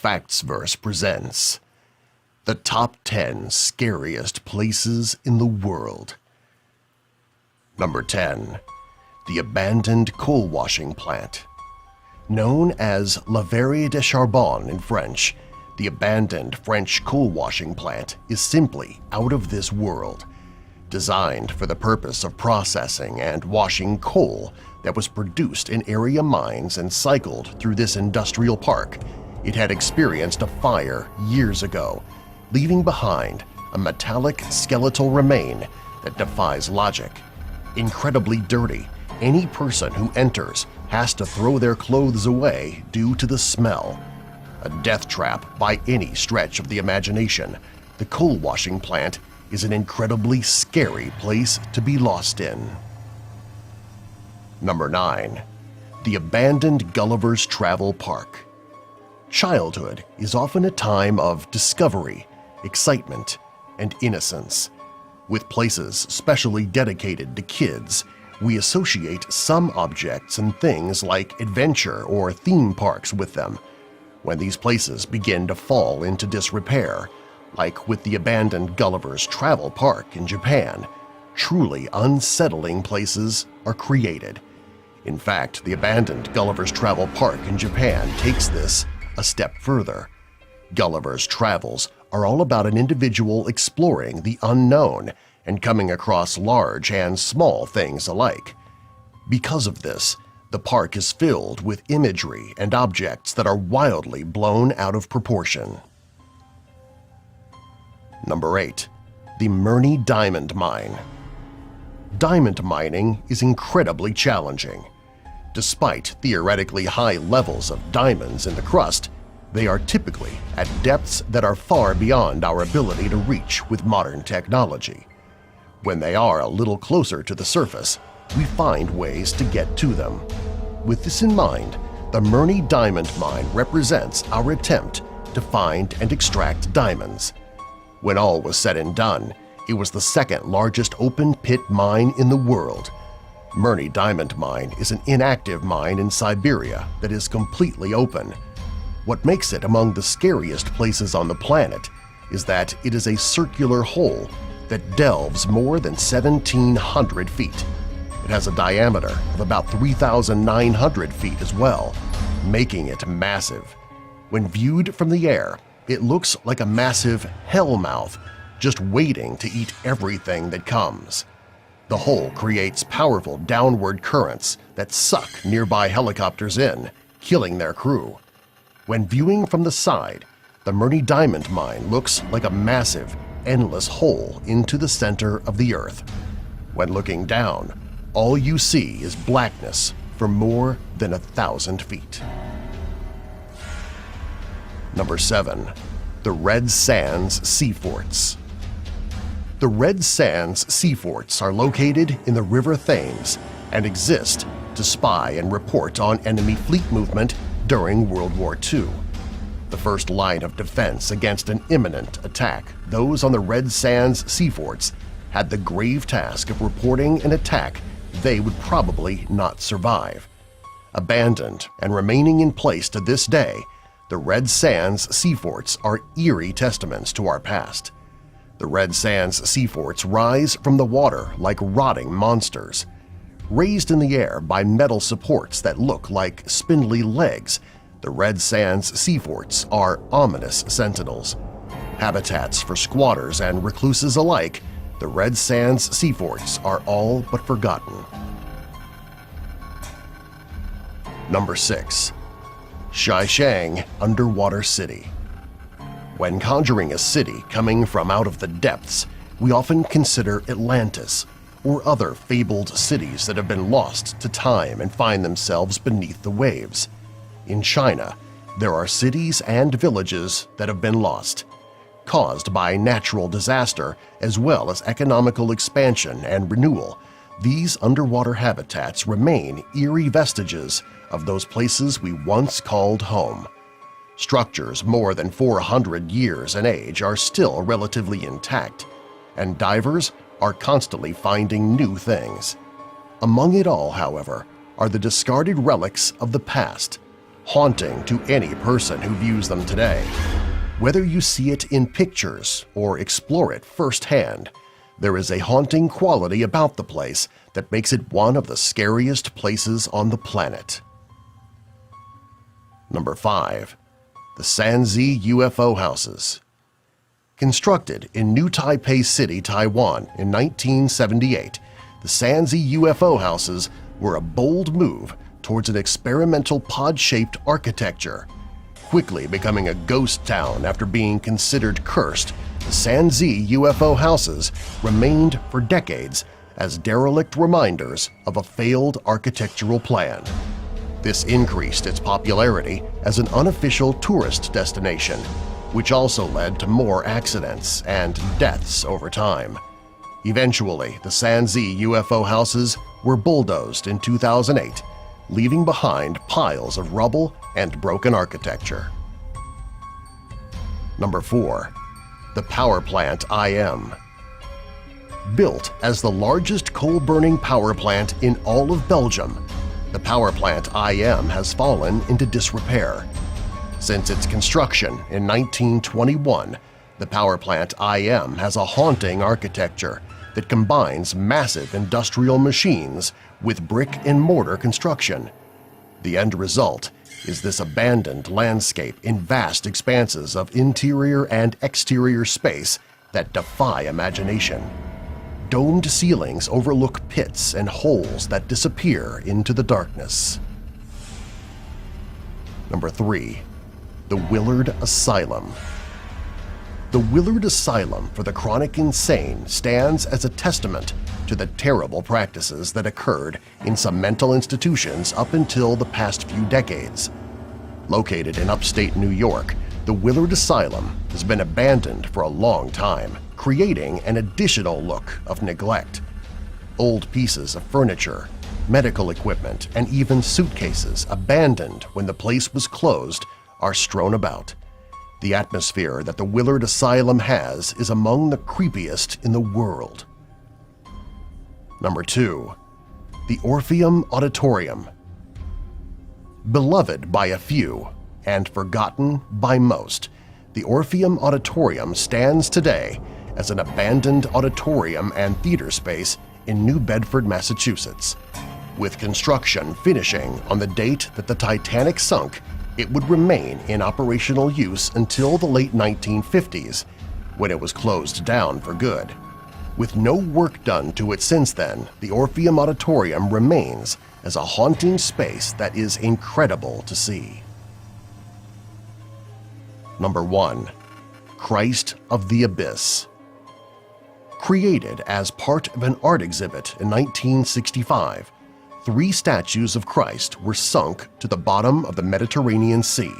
Factsverse presents the Top 10 Scariest Places in the World. Number 10. The Abandoned Coal Washing Plant. Known as La Verrie de Charbon in French, the abandoned French coal washing plant is simply out of this world. Designed for the purpose of processing and washing coal that was produced in area mines and cycled through this industrial park, it had experienced a fire years ago, leaving behind a metallic skeletal remain that defies logic. Incredibly dirty, any person who enters has to throw their clothes away due to the smell. A death trap by any stretch of the imagination, the coal washing plant is an incredibly scary place to be lost in. Number 9. The Abandoned Gulliver's Travel Park. Childhood is often a time of discovery, excitement, and innocence. With places specially dedicated to kids, we associate some objects and things like adventure or theme parks with them. When these places begin to fall into disrepair, like with the abandoned Gulliver's Travel Park in Japan, truly unsettling places are created. In fact, the abandoned Gulliver's Travel Park in Japan takes this a step further. Gulliver's travels are all about an individual exploring the unknown and coming across large and small things alike. Because of this, the park is filled with imagery and objects that are wildly blown out of proportion. Number 8. The Murny Diamond Mine. Diamond mining is incredibly challenging. Despite theoretically high levels of diamonds in the crust, they are typically at depths that are far beyond our ability to reach with modern technology. When they are a little closer to the surface, we find ways to get to them. With this in mind, the Murny Diamond Mine represents our attempt to find and extract diamonds. When all was said and done, it was the second largest open-pit mine in the world. Murny Diamond Mine is an inactive mine in Siberia that is completely open. What makes it among the scariest places on the planet is that it is a circular hole that delves more than 1,700 feet. It has a diameter of about 3,900 feet as well, making it massive. When viewed from the air, it looks like a massive hellmouth just waiting to eat everything that comes. The hole creates powerful downward currents that suck nearby helicopters in, killing their crew. When viewing from the side, the Murny Diamond Mine looks like a massive, endless hole into the center of the earth. When looking down, all you see is blackness for more than 1,000 feet. Number 7. The Red Sands Sea Forts. The Red Sands Sea Forts are located in the River Thames and exist to spy and report on enemy fleet movement during World War II. The first line of defense against an imminent attack, those on the Red Sands Sea Forts had the grave task of reporting an attack they would probably not survive. Abandoned and remaining in place to this day, the Red Sands Sea Forts are eerie testaments to our past. The Red Sands Sea Forts rise from the water like rotting monsters. Raised in the air by metal supports that look like spindly legs, the Red Sands Sea Forts are ominous sentinels. Habitats for squatters and recluses alike, the Red Sands Sea Forts are all but forgotten. Number 6. Shishang Underwater City. When conjuring a city coming from out of the depths, we often consider Atlantis or other fabled cities that have been lost to time and find themselves beneath the waves. In China, there are cities and villages that have been lost, caused by natural disaster as well as economical expansion and renewal. These underwater habitats remain eerie vestiges of those places we once called home. Structures more than 400 years in age are still relatively intact, and divers are constantly finding new things. Among it all, however, are the discarded relics of the past, haunting to any person who views them today. Whether you see it in pictures or explore it firsthand, there is a haunting quality about the place that makes it one of the scariest places on the planet. Number 5. The Sanzi UFO Houses. Constructed in New Taipei City, Taiwan in 1978, the Sanzi UFO Houses were a bold move towards an experimental pod-shaped architecture. Quickly becoming a ghost town after being considered cursed, the Sanzi UFO Houses remained for decades as derelict reminders of a failed architectural plan. This increased its popularity as an unofficial tourist destination, which also led to more accidents and deaths over time. Eventually, the Sanzi UFO Houses were bulldozed in 2008, leaving behind piles of rubble and broken architecture. Number 4. The Power Plant IM. Built as the largest coal-burning power plant in all of Belgium, the Power Plant IM has fallen into disrepair. Since its construction in 1921, the Power Plant IM has a haunting architecture that combines massive industrial machines with brick-and-mortar construction. The end result is this abandoned landscape in vast expanses of interior and exterior space that defy imagination. Domed ceilings overlook pits and holes that disappear into the darkness. Number 3. The Willard Asylum. The Willard Asylum for the Chronic Insane stands as a testament to the terrible practices that occurred in some mental institutions up until the past few decades. Located in upstate New York, the Willard Asylum has been abandoned for a long time, creating an additional look of neglect. Old pieces of furniture, medical equipment, and even suitcases abandoned when the place was closed are strewn about. The atmosphere that the Willard Asylum has is among the creepiest in the world. Number 2. The Orpheum Auditorium. Beloved by a few and forgotten by most, the Orpheum Auditorium stands today as an abandoned auditorium and theater space in New Bedford, Massachusetts. With construction finishing on the date that the Titanic sunk, it would remain in operational use until the late 1950s, when it was closed down for good. With no work done to it since then, the Orpheum Auditorium remains as a haunting space that is incredible to see. Number 1. Christ of the Abyss. Created as part of an art exhibit in 1965, 3 statues of Christ were sunk to the bottom of the Mediterranean Sea.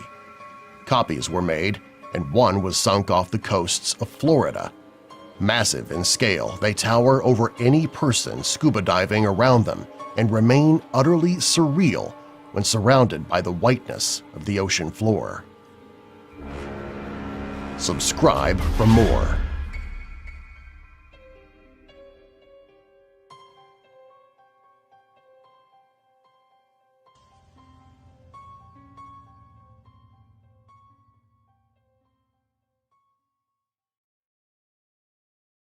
Copies were made, and one was sunk off the coasts of Florida. Massive in scale, they tower over any person scuba diving around them and remain utterly surreal when surrounded by the whiteness of the ocean floor. Subscribe for more.